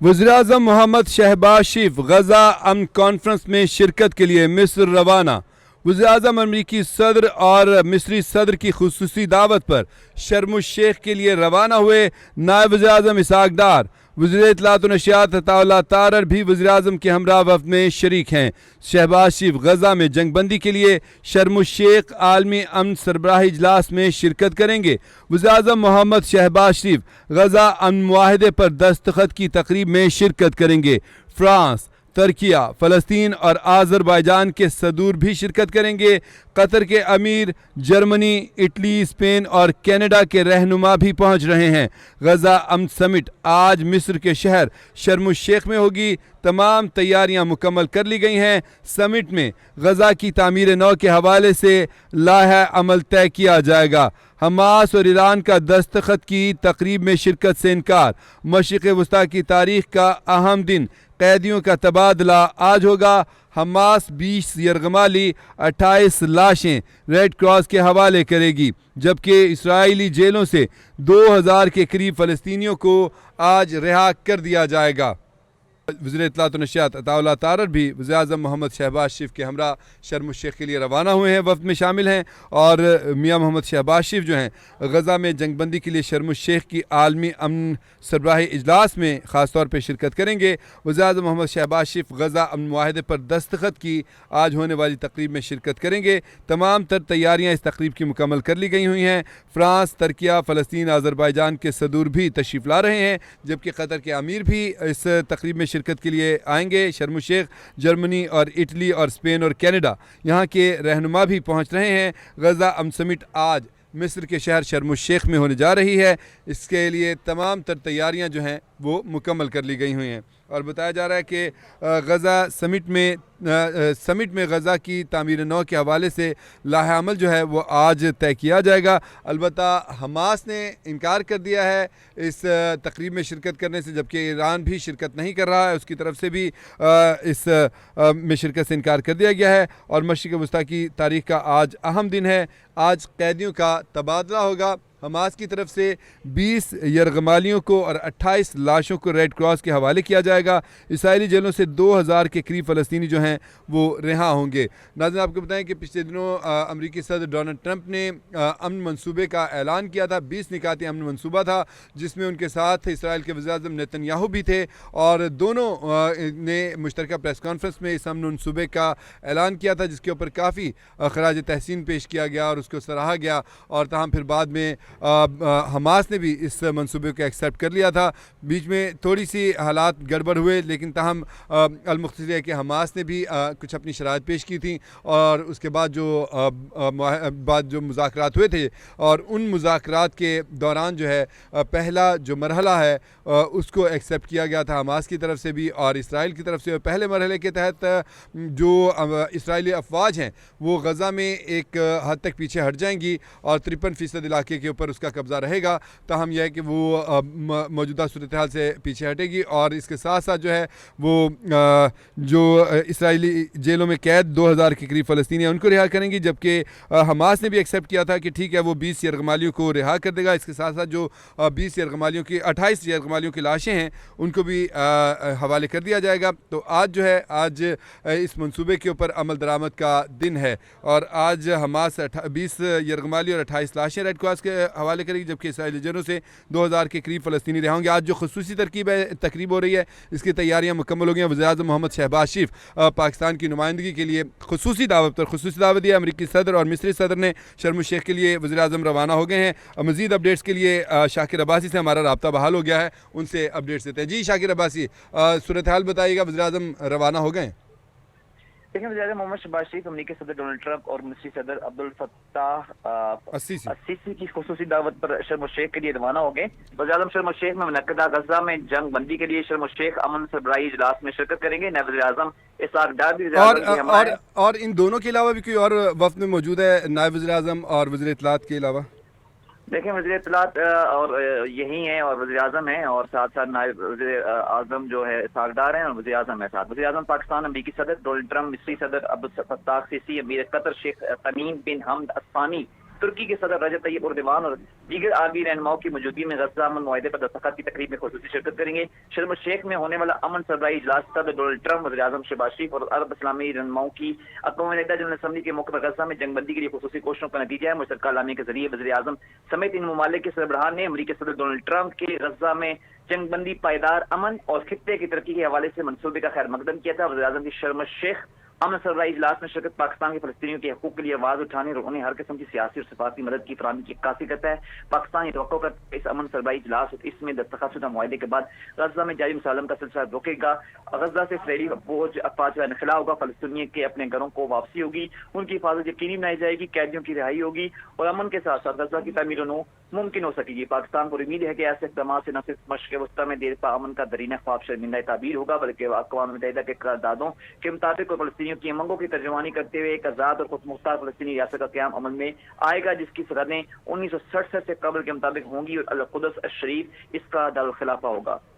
वज़ीर-ए-आज़म मोहम्मद शहबाज शरीफ गजा अमन कॉन्फ्रेंस में शिरकत के लिए मिस्र रवाना। वज़ीर-ए-आज़म अमरीकी सदर और मिस्री सदर की खुसूसी दावत पर शर्म शेख के लिए रवाना हुए। नायब वज़ीर-ए-आज़म इसहाक डार, वज़ीर इत्तलात व नशियात अताउल्लाह तारर भी वज़ीर-ए-आज़म के हमरा वफ़द में शरीक हैं। शहबाज शरीफ गजा में जंगबंदी के लिए शर्म शेख आलमी अमन सरबराही इजलास में शिरकत करेंगे। वज़ीर-ए-आज़म मोहम्मद शहबाज शरीफ गजा अमन मुआहदे पर दस्तखत की तकरीब में शिरकत करेंगे। फ्रांस, तुर्किया, फ़लस्तीन और आज़रबाईजान के सदूर भी शिरकत करेंगे। कतर के अमीर, जर्मनी, इटली, स्पेन और कनाडा के रहनुमा भी पहुंच रहे हैं। गजा अमन समिट आज मिस्र के शहर शर्म शेख में होगी। तमाम तैयारियां मुकम्मल कर ली गई हैं। समिट में गजा की तामीर नौ के हवाले से लाहा अमल तय किया जाएगा। हमास और ईरान का दस्तखत की तकरीब में शिरकत से इनकार। मशरिक़ वस्ता की तारीख का अहम दिन, कैदियों का तबादला आज होगा। हमास 20 यरगमाली 28 लाशें रेड क्रॉस के हवाले करेगी, जबकि इसराइली जेलों से 2000 के करीब फ़लस्तीनियों को आज रिहा कर दिया जाएगा। वज़ीर इत्तलात व नशियात अताउल्लाह तारर भी वज़ीर-ए-आज़म मोहम्मद शहबाज शरीफ के हमरा शर्म शेख के लिए रवाना हुए हैं, वफ़द में शामिल हैं। और मियाँ मोहम्मद शहबाज शरीफ जो हैं गज़ा में जंगबंदी के लिए शर्म शेख की आलमी अमन सरबराही इजलास में ख़ास तौर पर शिरकत करेंगे। वज़ीर-ए-आज़म मोहम्मद शहबाज शरीफ गज़ा अमन मुआहदे पर दस्तखत की आज होने वाली तकरीब में शिरकत करेंगे। तमाम तर तैयारियाँ इस तकरीब की मुकम्मल कर ली गई हुई हैं। फ़्रांस, तुर्किया, फ़लस्तीन, आज़रबाईजान के सदूर भी तशरीफ़ ला रहे हैं, जबकि कतर के अमीर भी इस तकरीब में शिरकत के लिए आएंगे। शर्म शेख, जर्मनी और इटली और स्पेन और कनाडा यहाँ के रहनुमा भी पहुँच रहे हैं। गजा अमन समिट आज मिस्र के शहर शर्म शेख में होने जा रही है। इसके लिए तमाम तर तैयारियाँ जो हैं वो मुकम्मल कर ली गई हुई हैं। और बताया जा रहा है कि गज़ा समिट में गज़ा की तामीर नौ के हवाले से लाहा अमल जो है वो आज तय किया जाएगा। अलबत्ता हमास ने इनकार कर दिया है इस तकरीब में शिरकत करने से, जबकि ईरान भी शिरकत नहीं कर रहा है, उसकी तरफ से भी इस में शिरकत से इनकार कर दिया गया है। और मशरिक़ वस्ता की तारीख़ का आज अहम दिन है। आज कैदियों का तबादला होगा। हमास की तरफ से 20 यरगमालियों को और 28 लाशों को रेड क्रॉस के हवाले किया जाएगा। इसराइली जेलों से 2000 के करीब फ़लस्तीनी जो हैं वो रिहा होंगे। नाज़रीन, आपको बताएं कि पिछले दिनों अमरीकी सदर डोनाल्ड ट्रंप ने अमन मंसूबे का ऐलान किया था। 20 निकाती अमन मंसूबा था, जिसमें उनके साथ इसराइल के वज़ीर-ए-आज़म नेतन्याहू भी थे। और दोनों ने मुश्तरका प्रेस कॉन्फ्रेंस में इस अमन मंसूबे का ऐलान किया था, जिसके ऊपर काफ़ी खराज तहसीन पेश किया गया और उसको सराहा गया। और तमाम फिर बाद में हमास ने भी इस मंसूबे को एक्सेप्ट कर लिया था। बीच में थोड़ी सी हालात गड़बड़ हुए, लेकिन ताहम अलमुख्तसर है कि हमास ने भी कुछ अपनी शराइत पेश की थी। और उसके बाद जो मुज़ाकरात हुए थे, और उन मुज़ाकरात के दौरान जो है पहला जो मरहला है उसको एक्सेप्ट किया गया था हमास की तरफ से भी और इसराइल की तरफ से। पहले मरहले के तहत जो इसराइली अफवाज हैं वो गज़ा में एक हद तक पीछे हट जाएंगी और 53% इलाके के ऊपर उसका कब्ज़ा रहेगा। ताहम यह है कि वो मौजूदा सूरत हाल से पीछे हटेगी। और इसके साथ साथ जो है वो जो इसराइली जेलों में कैद 2000 के करीब फ़लस्तीनी उनको रिहा करेंगी, जबकि हमास ने भी एक्सेप्ट किया था कि ठीक है वो 20 यरगमालियों को रिहा कर देगा। इसके साथ साथ जो 20 यरगमालियों की 28 यरगमालियों की लाशें हैं उनको भी हवाले कर दिया जाएगा। तो आज जो है आज इस मंसूबे के ऊपर अमल दरामद का दिन है। और आज हमास 20 यरगमाली और 28 लाशें रेड क्रॉस के हवाले करेगी, जबकि इसराइली जेलों से 2000 के करीब फ़लस्तीनी रिहा होंगे। आज जो खुसूसी तकरीब हो रही है, इसकी तैयारियां मुकम्मल हो गई हैं। वज़ीर-ए-आज़म मोहम्मद शहबाज शरीफ पाकिस्तान की नुमाइंदगी के लिए खुसूसी दावत दी है। अमरीकी सदर और मिस्री सदर ने शर्म शेख के लिए वज़ीर-ए-आज़म रवाना हो गए हैं। मज़ीद अपडेट्स के लिए शाकिर अब्बासी से हमारा रब्ता बहाल हो गया है, उनसे अपडेट्स देते हैं। जी शाकिर अब्बासी, सूरत हाल बताइएगा, वज़ीर-ए-आज़म रवाना हो गए? देखिए, वज़ीर-ए-आज़म मोहम्मद शहबाज शरीफ अमरीकी सदर डोनाल्ड ट्रंप और मिस्री सदर अब्दुल फत्ताह अस्सीसी की खुसूसी दावत पर शर्म शेख के लिए रवाना हो गए। वज़ीर-ए-आज़म शर्म शेख में मुनक्कदा गज़ा में जंग बंदी के लिए शर्म शेख अमन सरबराही इजलास में शिरकत करेंगे। नायब वज़ीर-ए-आज़म इसहाक डार भी और इन दोनों के अलावा भी कोई और वफ़द में मौजूद है, नायब वज़ीर-ए-आज़म और वज़ीर इत्तलात के अलावा? देखें, वज़ीर इत्तलात और यही हैं और वज़ीर-ए-आज़म हैं और साथ साथ नायब वज़ीर-ए-आज़म जो है इसहाक डार हैं और वज़ीर-ए-आज़म है साथ। वज़ीर-ए-आज़म पाकिस्तान अमरीकी सदर डोनाल्ड ट्रंप, मिस्री सदर अब्दुल फत्ताह सीसी, अमीर कतर शेख तमीम बिन हमद अस्सानी तुर्की के सदर रजब तैयब एर्दोगान और दीगर आलमी रहनुमाओं की मौजूदगी में गजा अमन मुआहदे पर दस्तखत की तकरीब में खुसूसी शिरकत करेंगे। शर्म अल शेख में होने वाला अमन सरबराही इजलास सदर डोनाल्ड ट्रंप, वज़ीर आज़म शहबाज शरीफ और अरब इस्लामी रहनुमाओं की अक़वाम मुत्तहिदा जनरल असम्बली के मौके पर गजा में जंगबंदी के लिए खुसूसी कोशिशों का नतीजा है। मुश्तरका एलामिया के जरिए वज़ीर आज़म समेत इन ममालिक के सरबराहान ने अमरीकी सदर डोनाल्ड ट्रंप के गजा में जंगबंदी, पायदार अमन और खित्ते की तरक्की के हवाले से मंसूबे का खैर मकदम किया था। वज़ीर आज़म की शर्म अल शेख अमन सरबराही इजलास में शिरकत पाकिस्तान के फलस्तीनियों के हकूक के लिए आवाज उठाने और उन्हें हर किस्म की सियासी और सिफारती मदद की फराहमी की अक्कासी करता है। पाकिस्तान ये तवक्को करता है इस अमन सरबराही इजलास और इसमें दस्तखतशुदा मुआहदे के बाद गजा में जारी मुसालम का सिलसिला रोकेगा। गजा से इसराइली बोझ अफवाज का निखला होगा, फलस्तीनियों के अपने घरों को वापसी होगी, उनकी हिफाजत यकीनी बनाई जाएगी, कैदियों की रिहाई होगी और अमन के साथ साथ गजा की तमीर मुमकिन हो सकेगी। पाकिस्तान को उम्मीद है कि ऐसे इक़दाम से न सिर्फ मशक़ वस्ता में देर पा अमन का दरीना ख्वाब शर्मिंदा ताबीर होगा, बल्कि अक़वाम मुत्तहिदा के करारदादों के मुताबिक फलस्तीनियों की मंगों की तर्जुमानी करते हुए एक आज़ाद और खुदमुख्तार फलस्तीनी रियासत का क़याम अमल में आएगा, जिसकी सरहदें 1967 से कबल के मुताबिक होंगी और अल-कुद्स अश-शरीफ इसका दारुल खिलाफा होगा।